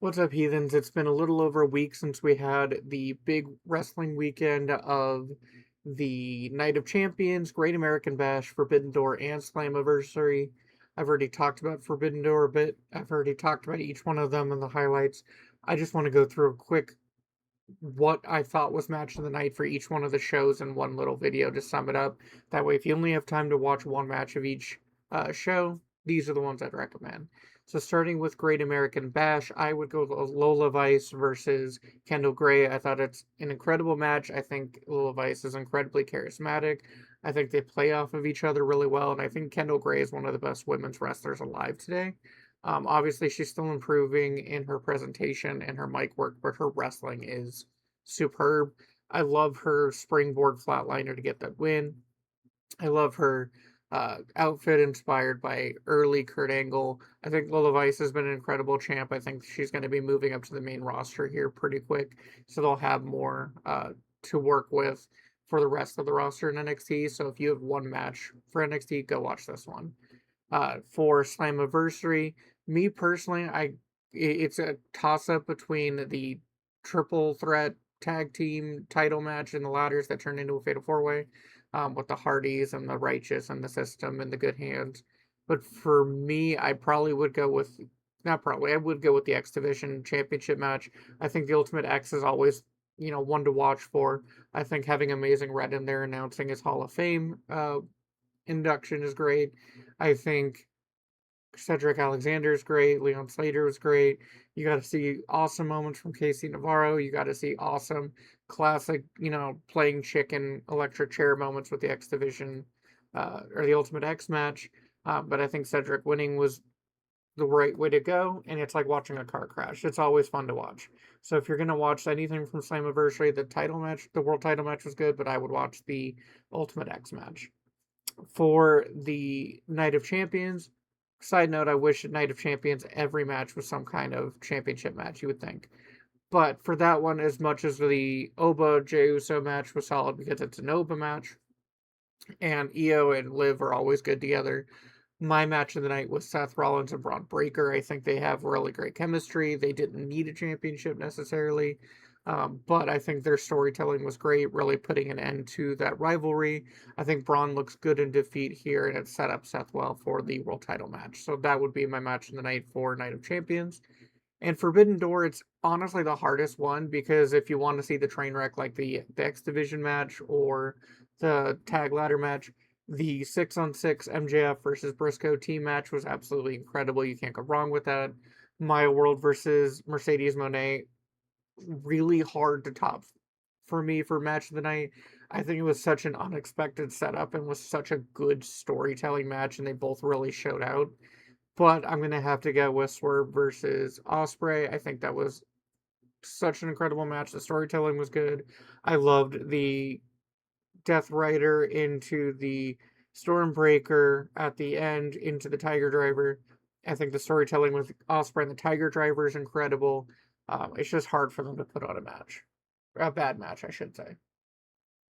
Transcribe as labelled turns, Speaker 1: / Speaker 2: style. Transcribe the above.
Speaker 1: What's up, heathens? It's been a little over a week since we had the big wrestling weekend of the Night of Champions, Great American Bash, Forbidden Door, and Slammiversary. I've already talked about Forbidden Door a bit. I've already talked about each one of them and the highlights. I just want to go through a quick what I thought was match of the night for each one of the shows in one little video to sum it up. That way, if you only have time to watch one match of each show, these are the ones I'd recommend. So, starting with Great American Bash, I would go with Lola Vice versus Kendall Gray. I thought it's an incredible match. I think Lola Vice is incredibly charismatic. I think they play off of each other really well, and I think Kendall Gray is one of the best women's wrestlers alive today. Obviously, she's still improving in her presentation and her mic work, but her wrestling is superb. I love her springboard flatliner to get that win. I love her outfit inspired by early Kurt Angle. I think Lola Vice has been an incredible champ. I think she's going to be moving up to the main roster here pretty quick, so they'll have more to work with for the rest of the roster in NXT. So if you have one match for NXT, go watch this one. For Slammiversary, me personally, it's a toss up between the triple threat tag team title match and the ladders that turned into a fatal four way, with the Hardys and the Righteous and the System and the Good Hands. But for me, I probably would go with not probably I would go with the X Division Championship match. I think the Ultimate X is always one to watch for. I think having Amazing Red in there announcing his Hall of Fame induction is great. I think Cedric Alexander is great. Leon Slater was great. You got to see awesome moments from Casey Navarro. You got to see awesome, classic, playing chicken electric chair moments with the X Division or the Ultimate X match. But I think Cedric winning was the right way to go, and it's like watching a car crash. It's always fun to watch. So if you're gonna watch anything from Slammiversary, the title match, the world title match was good, but I would watch the Ultimate X match. For the Night of Champions, side note, I wish at Night of Champions every match was some kind of championship match, you would think. But for that one, as much as the Oba Jey Uso match was solid because it's an Oba match, and Io and Liv are always good together, my match of the night was Seth Rollins and Braun Breaker. I think they have really great chemistry. They didn't need a championship necessarily, but I think their storytelling was great, really putting an end to that rivalry. I think Braun looks good in defeat here, and it set up Seth well for the world title match. So that would be my match of the night for Night of Champions. And Forbidden Door, it's honestly the hardest one because if you want to see the train wreck like the X Division match or the tag ladder match, the 6-on-6 MJF versus Briscoe team match was absolutely incredible. You can't go wrong with that. Maya World versus Mercedes Monet, really hard to top for me for match of the night. I think it was such an unexpected setup and was such a good storytelling match, and they both really showed out. But I'm gonna have to go with Swerve versus Osprey. I think that was such an incredible match. The storytelling was good. I loved the Death Rider into the Stormbreaker at the end into the Tiger Driver. I think the storytelling with Osprey and the Tiger Driver is incredible. It's just hard for them to put on a match, a bad match, I should say.